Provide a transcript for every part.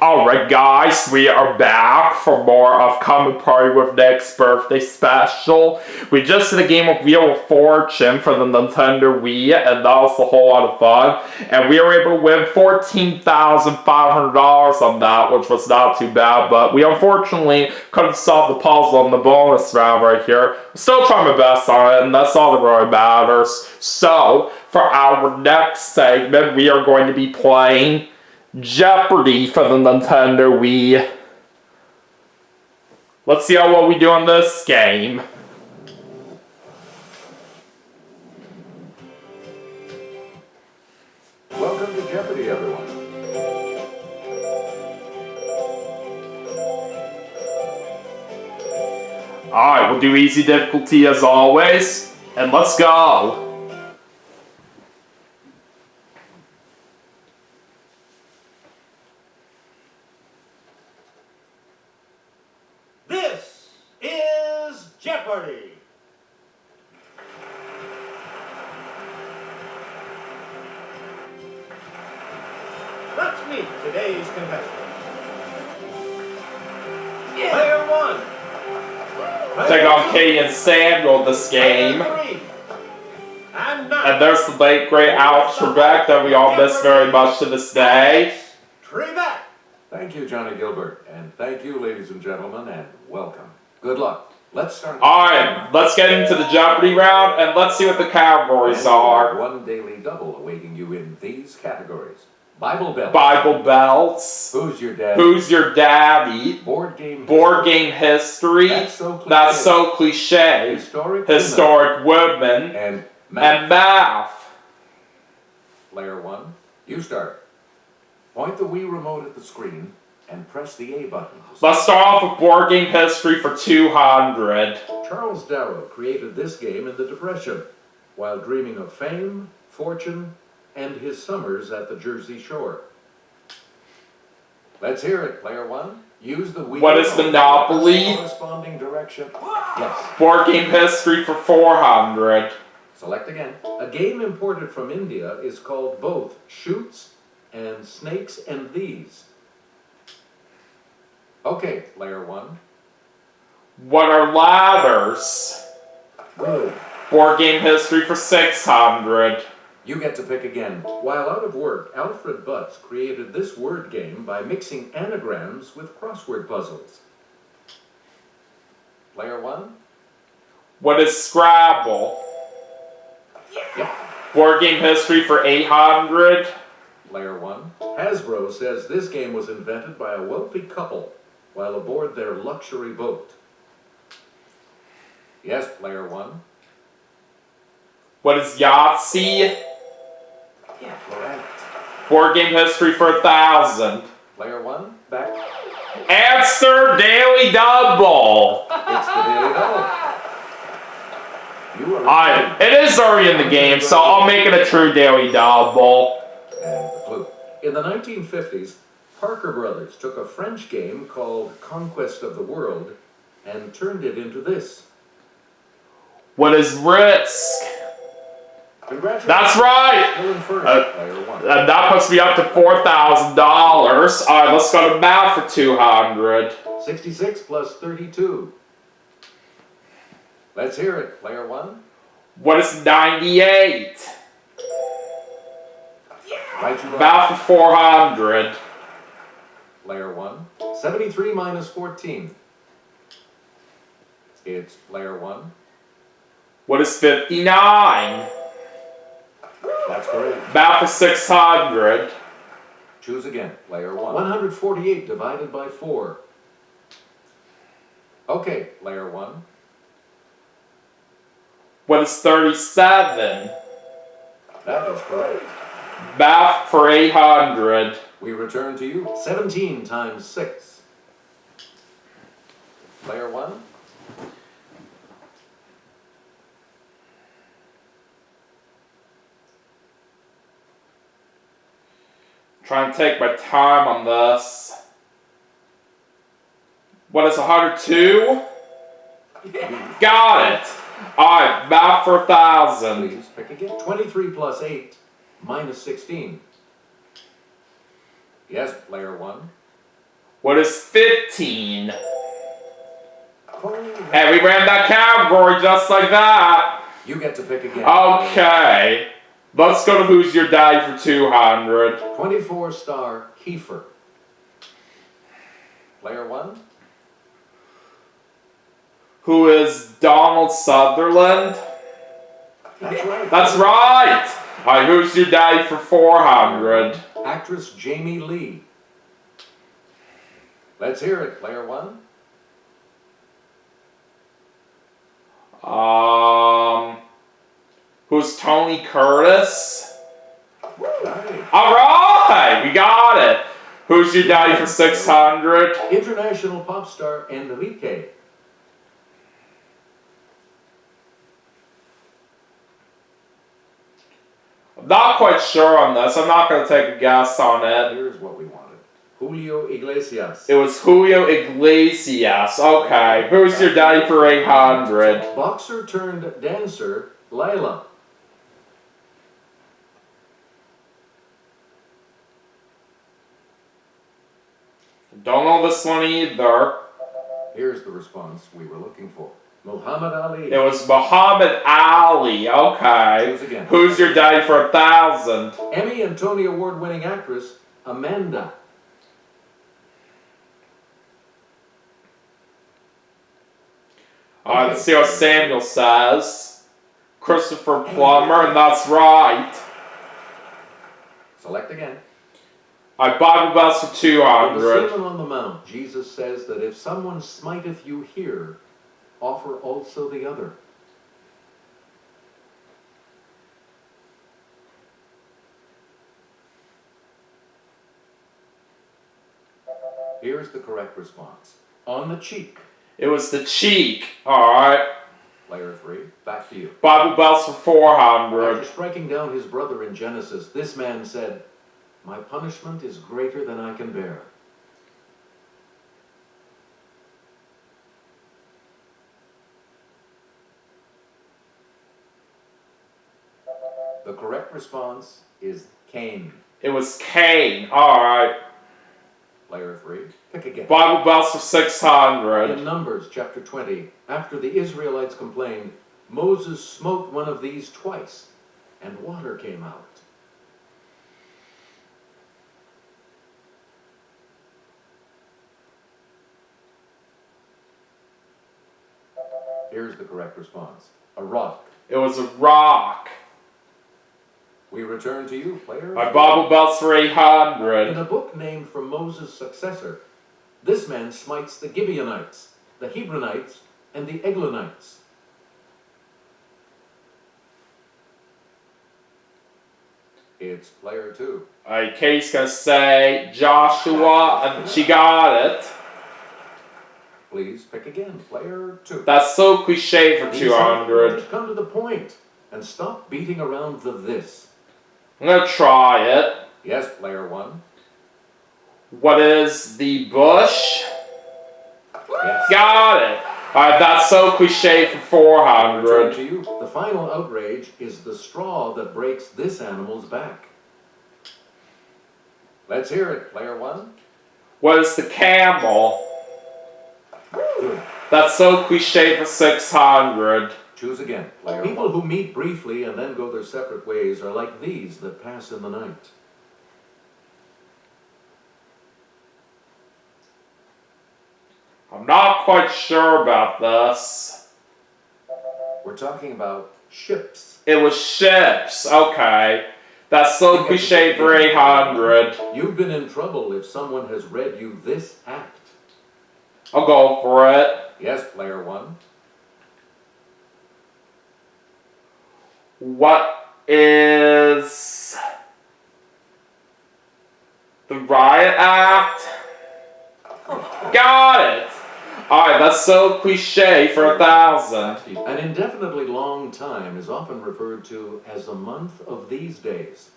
Alright guys, we are back for more of Come and Party with Nick's birthday special. We just did a game of Wheel of Fortune for the Nintendo Wii, and that was a whole lot of fun. And we were able to win $14,500 on that, which was not too bad, but we unfortunately couldn't solve the puzzle in the bonus round right here. I'm still trying my best on it, and that's all that really matters. So, for our next segment, we are going to be playing Jeopardy for the Nintendo Wii. Let's see how well we do on this game. Welcome to Jeopardy, everyone. Alright, we'll do easy difficulty as always, and let's go. This is Jeopardy! Let's meet today's contestants. Player one. Take on Katie and Samuel this game. And there's the late great Alex Trebek that we all miss very much to this day. Trebek. Thank you, Johnny Gilbert, and thank you, ladies and gentlemen, and welcome. Good luck. Let's start. Alright, let's get into the Jeopardy round, and let's see what the categories are. One daily double awaiting you in these categories. Bible belts. Bible belts. Who's your dad? Who's your daddy? Board game. Board game history. That's so cliche. Historic women. And math. Player one, you start. Point the Wii remote at the screen and press the A button. Let's start off with board game history for 200. Charles Darrow created this game in the Depression while dreaming of fame, fortune, and his summers at the Jersey Shore. Let's hear it, player one. Use the Wii. What is Monopoly? Corresponding direction. Yes. Board game history for 400. Select again. A game imported from India is called both Shoots and Snakes and These. Okay, player one. What are ladders? Good. Board game history for 600. You get to pick again. While out of work, Alfred Butts created this word game by mixing anagrams with crossword puzzles. Player one. What is Scrabble? Yep. Board game history for 800. Player one. Hasbro says this game was invented by a wealthy couple while aboard their luxury boat. Yes, player one. What is Yahtzee? Yeah, correct. Board game history for 1,000. Player one, back. Answer Daily Double. It's the Daily Double. You are Alright, it is already in the game, so I'll make it a true Daily Double. And the clue. In the 1950s, Parker Brothers took a French game called Conquest of the World and turned it into this. What is Risk? Congratulations. That's right! Still in first, player one. And that puts me up to $4,000. Alright, let's go to math for 200. 66 plus 32. Let's hear it, player one. What is 98? Right, you Math for 400. Player one. 73 minus 14. It's player one. What is 59? That's correct. Math for 600. Choose again, player one. 148 divided by 4. Okay, player one. What is 37? That is correct. Math for 800. We return to you. 17 times 6. Player one. Try and take my time on this. What is 102? Got it. Alright, math for 1,000. Please pick again. 23 plus 8 minus 16. Yes, player one. What is 15? Correct. Hey, we ran that category just like that. You get to pick again. Okay. Let's go to Who's Your Daddy for 200. 24-star Kiefer. Player 1. Who is Donald Sutherland? That's right. That's right. Alright, Who's Your Daddy for 400? Actress Jamie Lee. Let's hear it, Player 1. Who's Tony Curtis? Right. Alright, we got it. Who's Your Daddy for 600? International pop star Enrique. I'm not quite sure on this. I'm not going to take a guess on it. Here's what we wanted. Julio Iglesias. It was Julio Iglesias. Okay. Who's Your Daddy for 800? Boxer turned dancer Layla. Don't know this one either. Here's the response we were looking for. Muhammad Ali. It was Muhammad Ali. Okay. Choose again. Who's Your Daddy for 1,000? Emmy and Tony Award-winning actress Amanda. Let's see what Samuel says. Christopher Plummer, and that's right. Select again. I Bible Best for In the 200. Sermon on the Mount, Jesus says that if someone smiteth you here, offer also the other. Here's the correct response. On the cheek. It was the cheek. Alright. Player 3, back to you. Bible Belts for 400. After striking down his brother in Genesis, this man said, "My punishment is greater than I can bear." The correct response is Cain. It was Cain. Alright. Player 3, pick again. Bible Belts for In 600. Numbers chapter 20, after the Israelites complained, Moses smote one of these twice, and water came out. Here's the correct response. A rock. It was a rock. We return to you, player. My Bible Belts for In 800. a book named for Moses' successor, this man smites the Gibeonites, the Hebronites, and the Eglonites. It's player 2. Alright, Katie's gonna say Joshua, and she got it. Please pick again, player 2. That's so cliche for These 200. Come to the point and stop beating around the this. I'm gonna try it. Yes, player 1. What is the bush? Yes. Got it. Alright, that's so cliche for Return 400. to you. The final outrage is the straw that breaks this animal's back. Let's hear it, player 1. What is the camel? Good. That's so cliche for 600. Choose again, player 1. People who meet briefly and then go their separate ways are like these that pass in the night. I'm not quite sure about this. We're talking about ships. It was ships. Okay. That's so cliche for 800. You've been in trouble if someone has read you this act. I'll go for it. Yes, player 1. What is the Riot Act? Got it. Alright, that's so cliche for 1,000. An indefinitely long time is often referred to as a month of these days.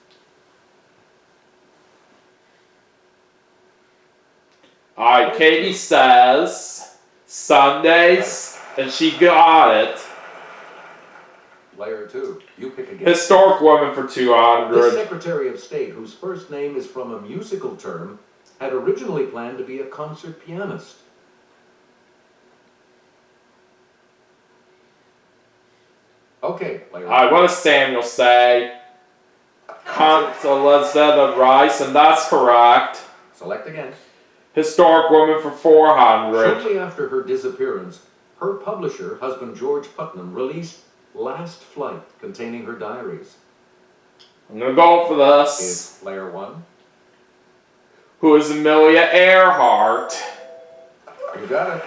Alright, Katie says Sundays, and she got it. Player 2, you pick again. Historic woman for This 200. Secretary of State, whose first name is from a musical term, had originally planned to be a concert pianist. Okay, player. Alright, what does Samuel say? Consolata Rice, and that's correct. Select again. Historic woman for 400. Shortly after her disappearance, her publisher, husband George Putnam, released Last Flight, containing her diaries. I'm gonna go for this. It's player 1. Who is Amelia Earhart? You got it.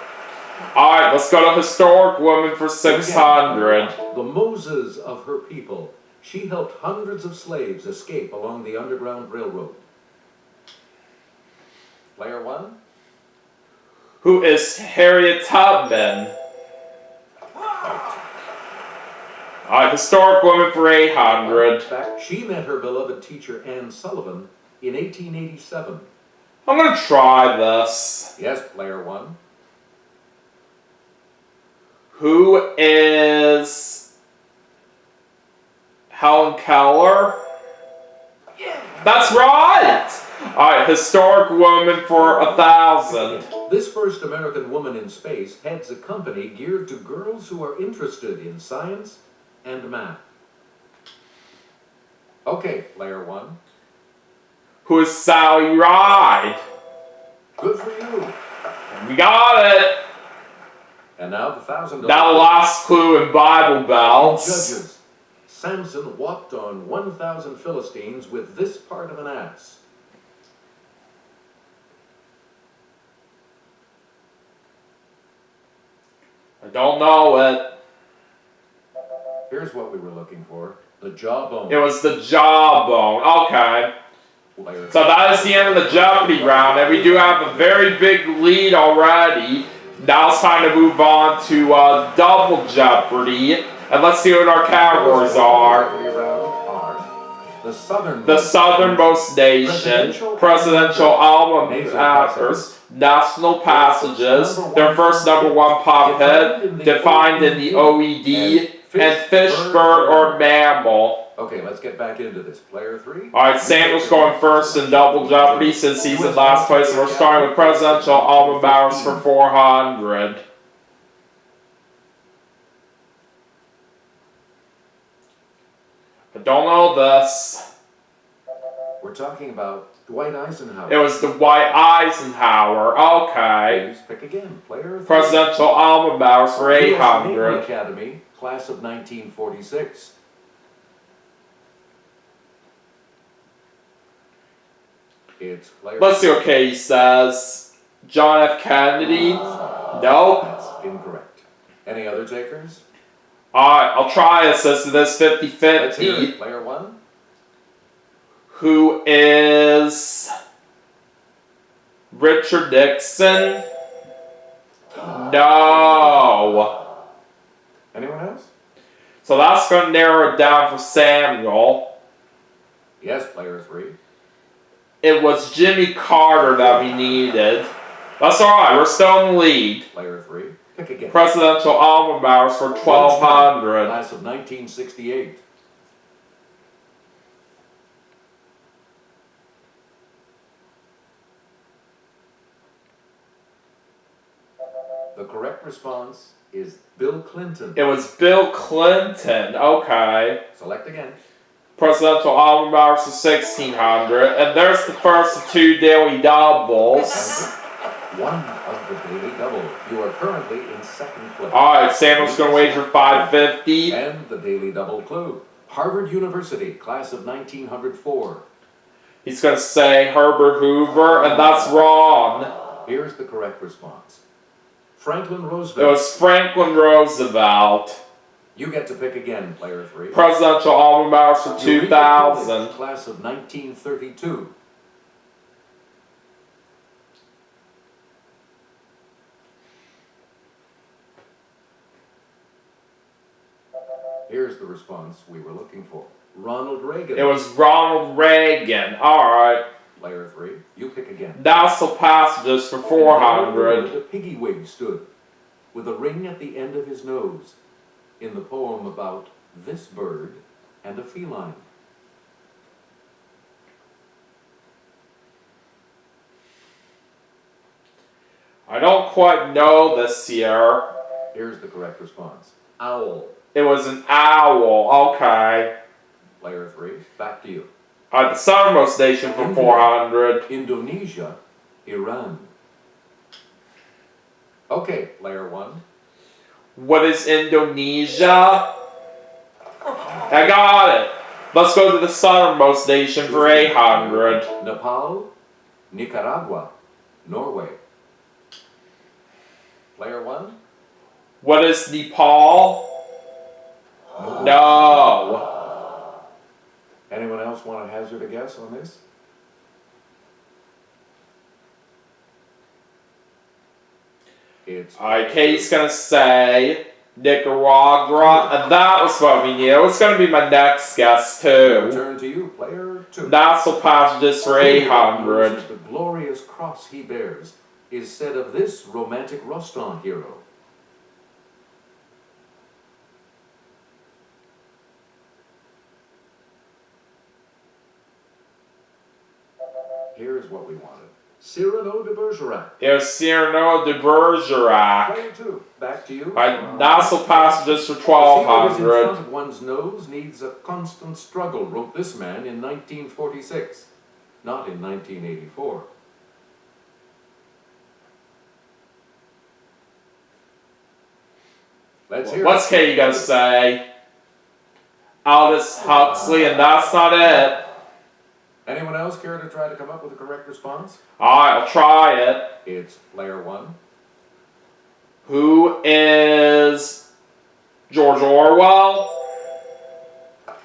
Alright, let's go to historic woman for 600. The Moses of her people. She helped hundreds of slaves escape along the Underground Railroad. Player 1. Who is Harriet Tubman? Alright, historic woman for 800. In fact, she met her beloved teacher Anne Sullivan in 1887. I'm gonna try this. Yes, player 1. Who is Helen Keller? That's right! Alright, historic woman for 1,000. This first American woman in space heads a company geared to girls who are interested in science and math. Okay, player 1. Who is Sally Ride? Good for you. We got it! And now the $1,000. Now the last clue in Bible Bells. Judges. Samson walked on 1,000 Philistines with this part of an ass. I don't know it. Here's what we were looking for. The jawbone. It was the jawbone. Okay. Player. So that is the end of the Jeopardy round, and we do have a very big lead already. Now it's time to move on to Double Jeopardy, and let's see what our categories are. The southernmost nation, presidential alma maters, national passages, their first #1 pop hit, defined in the OED, and fish, bird, or mammal. Okay, let's get back into this. Player 3. Alright, Samuel's going first in Double Jeopardy since he's in last place, and we're starting with presidential alma maters for 400. I don't know this. We're talking about Dwight Eisenhower. It was Dwight Eisenhower. Okay. Please pick again. Player 3. Presidential alma maters for US Naval 800. Academy, class of 1946. It's player. Let's see what Katie says. John F. Kennedy? Nope. That's incorrect. Any other takers? Alright, I'll try it since it is Let's hear 50-50. it. Player 1. Who is Richard Nixon? No. Anyone else? So that's going to narrow it down for Samuel. Yes, player 3. It was Jimmy Carter that we needed. That's alright, we're still in the lead. Player 3. Pick again. Presidential alma maters for 1,200. Class of 1968. The correct response is Bill Clinton. It was Bill Clinton. Okay. Select again. Presidential alma maters for 1,600. And there's the first of 2 daily doubles. One of the daily double. You are currently in second place. Alright, Samuel's going to wager 550. And the daily double clue. Harvard University, class of 1904. He's going to say Herbert Hoover, and that's wrong. Here's the correct response. Franklin It Roosevelt. was Franklin Roosevelt. You get to pick again, player 3. Presidential alma maters for Eureka 2,000. College, class of 1932. Here's the response we were looking for. Ronald Reagan. It was Ronald Reagan. Alright. Player 3. You pick again. National passages for 400. The piggy wig stood, with a ring at the end of his nose, in the poem about this bird and a feline. I don't quite know this year. Here's the correct response. Owl. It was an owl. Okay. Player 3, back to you. The southernmost nation for 400. Indonesia, Iran. Okay, player 1. What is Indonesia? I got it. Let's go to the southernmost nation for 800. Nepal, Nicaragua, Norway. Player 1. What is Nepal? No. Anyone else want to hazard a guess on this? It's Katie's gonna say Nicaragua, and that was what we knew. It's gonna be my next guess too. Return to you, player 2. National passages for 800. The glorious cross he bears is said of this romantic Roston hero. Here's what we wanted. Cyrano de Bergerac. It was Cyrano de Bergerac. Player 2, back to you. National passages for The secret is in 1200. front of one's nose needs a constant struggle, wrote this man in 1946, not in 1984. Let's hear What's it. Katie gonna say? Aldous Huxley, and that's not it. Anyone else care to try to come up with a correct response? Alright, I'll try it. It's player 1. Who is George Orwell?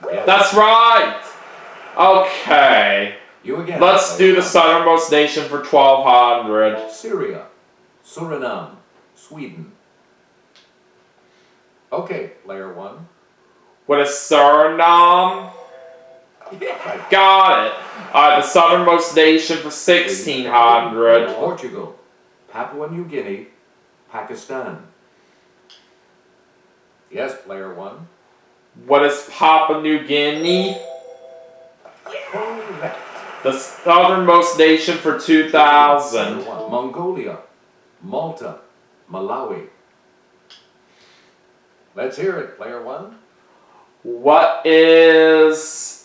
Yes. That's right! Okay. You again. Let's player do the one. southernmost nation for 1200. Syria, Suriname, Sweden. Okay, player 1. What is Suriname? I got it. The southernmost nation for 1600. Portugal, Papua New Guinea, Pakistan. Yes, player 1. What is Papua New Guinea? Correct. The southernmost nation for 2000. Mongolia, Malta, Malawi. Let's hear it, player 1. What is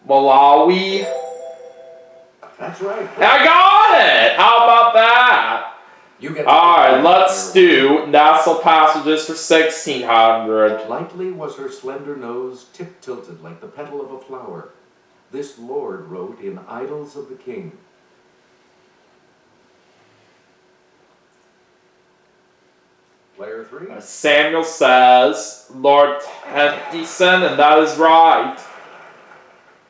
Malawi? That's right. I got it! How about that? You get. Alright, let's do national passages for 1600. Lightly was her slender nose tip-tilted like the petal of a flower. This lord wrote in Idylls of the King. Player 3. Samuel says Lord Tennyson, and that is right.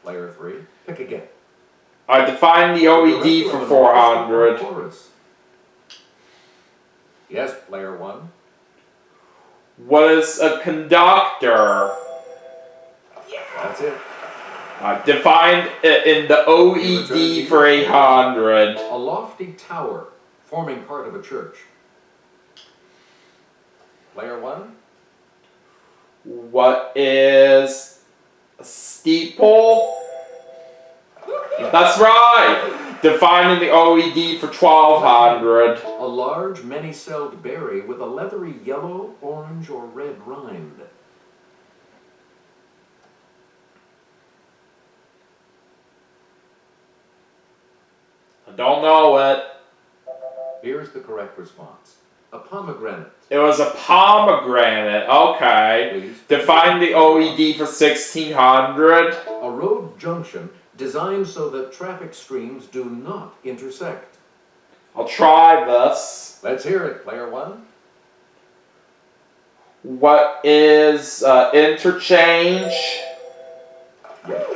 Player 3. Pick again. I define the OED for 400. Chorus. Yes, player 1. What is a conductor? That's it. I defined it in the OED for 800. A lofty tower forming part of a church. Player 1. What is a steeple? That's right! Defining the OED for 1200. A large, many-celled berry with a leathery yellow, orange, or red rind. I don't know it. Here's the correct response. A pomegranate. It was a pomegranate. Okay. Please. Define the OED for 1600. A road junction designed so that traffic streams do not intersect. I'll try this. Let's hear it, player 1. What is interchange?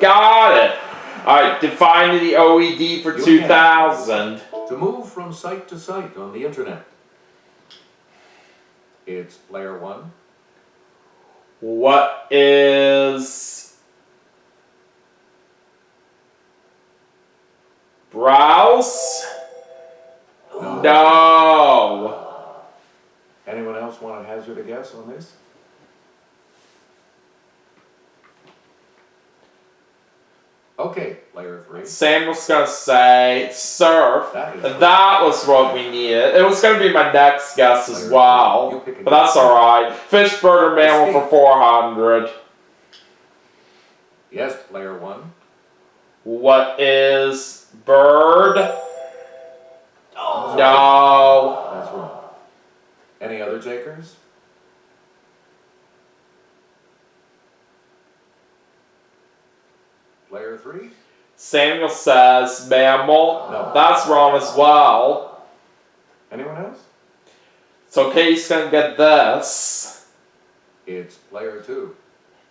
Got it. Alright, define the OED for 2000. To move from site to site on the internet. It's player 1. What is browse? No. Anyone else want to hazard a guess on this? Okay, player 3. Samuel's gonna say surf. That is And that was what we needed. It was gonna be my next guess as well. But that's alright. Fish, bird, or mammal for 400. Yes, player 1. What is bird? No. That's wrong. Any other takers? Player 3? Samuel says mammal. No. That's wrong as well. Anyone else? So Katie's gonna get this. It's player 2.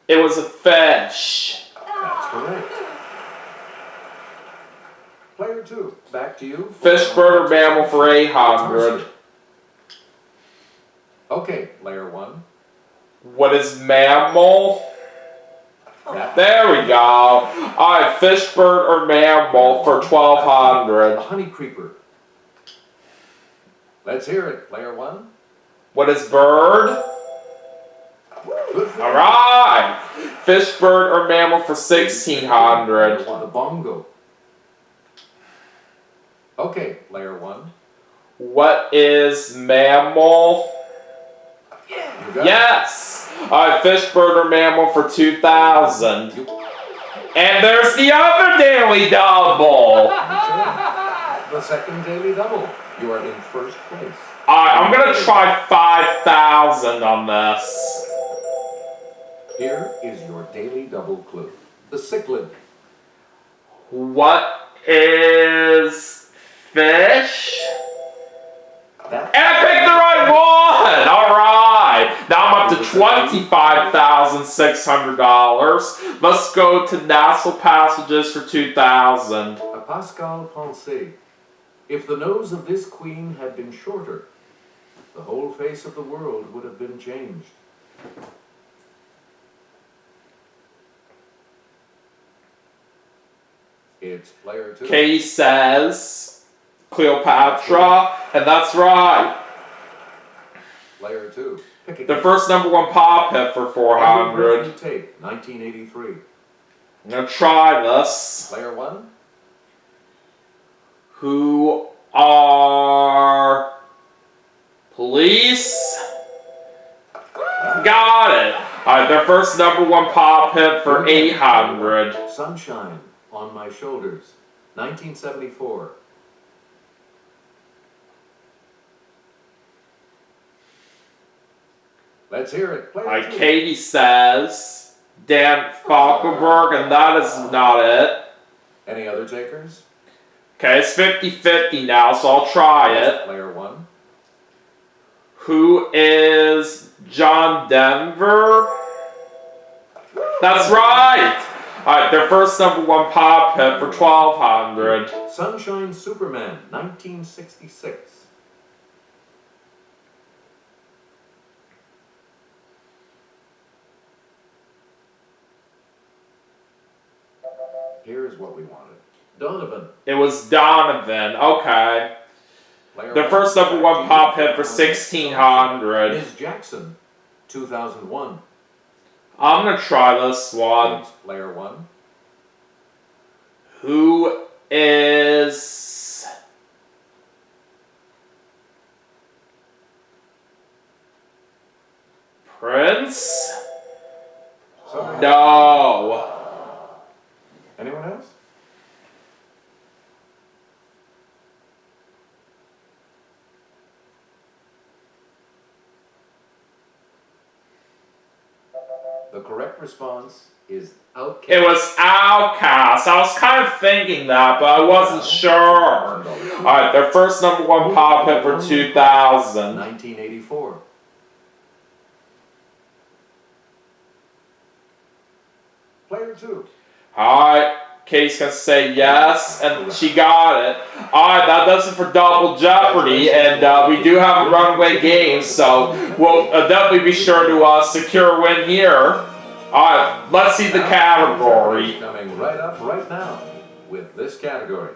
It was a fish. That's correct. Player 2, back to you. Fish, bird, or mammal for 800. Okay, player 1. What is mammal? There we go. Alright, fish, bird, or mammal for 1200. A honey creeper. Let's hear it, player 1. What is bird? Good for you. Alright. Fish, bird, or mammal for 1600. The bongo. Okay, player 1. What is mammal? You got Yes. Alright, fish, bird, or mammal for 2000. it. And there's the other daily double. The second daily double. You are in first place. Alright, I'm gonna try 5,000 on this. Here is your daily double clue. The cichlid. What is fish? That And I picked the right one! Alright! Now I'm up to $25,600. Let's go to Nassau Passages for 2000. a Pascal Pensée. If the nose of this queen had been shorter, the whole face of the world would have been changed. It's player 2. Katie says Cleopatra, and that's right. Player 2. Pick The again. first number one pop hit for Every 400. Breath You Take, 1983. I'm gonna try this. Player 1. Who are police? Got it. Alright, their first number one pop hit for 800. Sunshine on My Shoulders, 1974. Let's hear it. Player Alright, 2. Katie says Dan Falkenberg, and that is not it. Any other takers? Okay, it's 50-50 now, so I'll try it. Player 1. Who is John Denver? That's right! Alright, their first number one pop hit for 1200. Sunshine Superman, 1966. Here's what we wanted. Donovan. It was Donovan, okay. Player Their 1. first number one pop hit for 1600. Ms. Jackson, 2001. I'm gonna try this one. It's player 1. Who is Prince? Somebody- No. Anyone else? The correct response is Outcast. It was Outcast. I was kind of thinking that, but I wasn't sure. Alright, their first number one pop hit for 2000. 1984. Player 2. Alright, Katie's gonna say yes, and she got it. Alright, that does it for Double Jeopardy, and we do have a runaway game, so we'll definitely be sure to secure a win here. Alright, let's see the category. Coming right up right now with this category.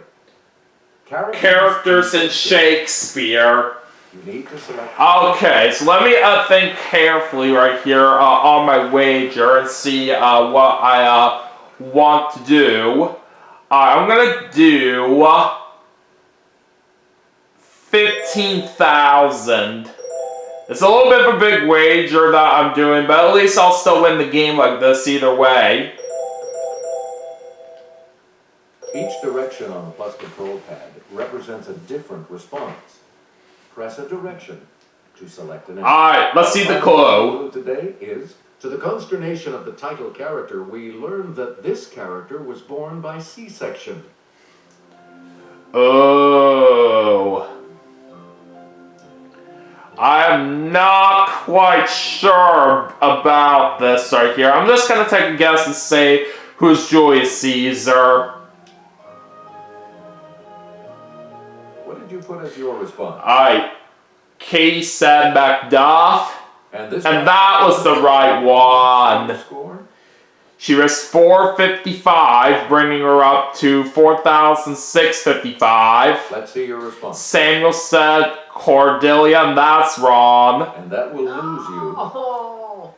Characters in Shakespeare. You need to select. Okay, so let me think carefully right here on my wager and see what I want to do. I'm gonna do 15,000. It's a little bit of a big wager that I'm doing, but at least I'll still win the game like this either way. Each direction on the plus control pad represents a different response. Press a direction to select an answer. Alright, let's see the clue. Today is, to the consternation of the title character, we learned that this character was born by C-section. Oh. I'm not quite sure about this right here. I'm just gonna take a guess and say who's Julius Caesar. What did you put as your response? Alright. Katie said Macduff. And that was the right one. Score? She risked 455, bringing her up to 4,655. Let's see your response. Samuel said Cordelia, and that's wrong. And that will lose you. Oh.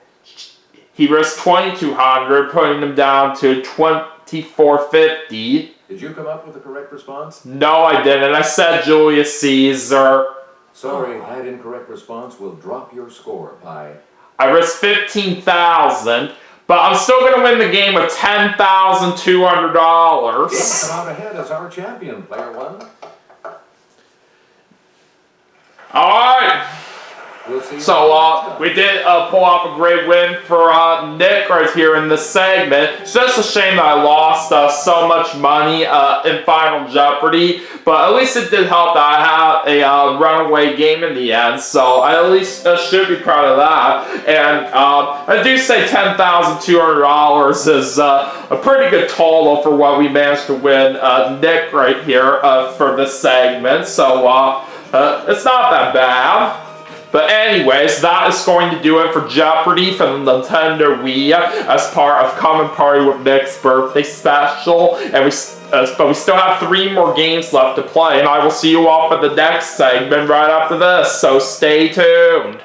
He risked 2,200, putting him down to 2,450. Did you come up with the correct response? No, I didn't. I said Julius Caesar. Sorry, that incorrect response will drop your score by... I risked 15,000, but I'm still going to win the game with $10,200. Come out ahead as our champion, player one. Alright. We'll see you So, we did pull off a great win for Nick right here in this segment. It's just a shame that I lost so much money in Final Jeopardy, but at least it did help that I had a runaway game in the end, so I at least should be proud of that. And I do say $10,200 is a pretty good total for what we managed to win Nick right here for this segment, so it's not that bad. But anyways, that is going to do it for Jeopardy for the Nintendo Wii as part of Come and Party with Nick's birthday special. And but we still have 3 more games left to play, and I will see you all for the next segment right after this, so stay tuned.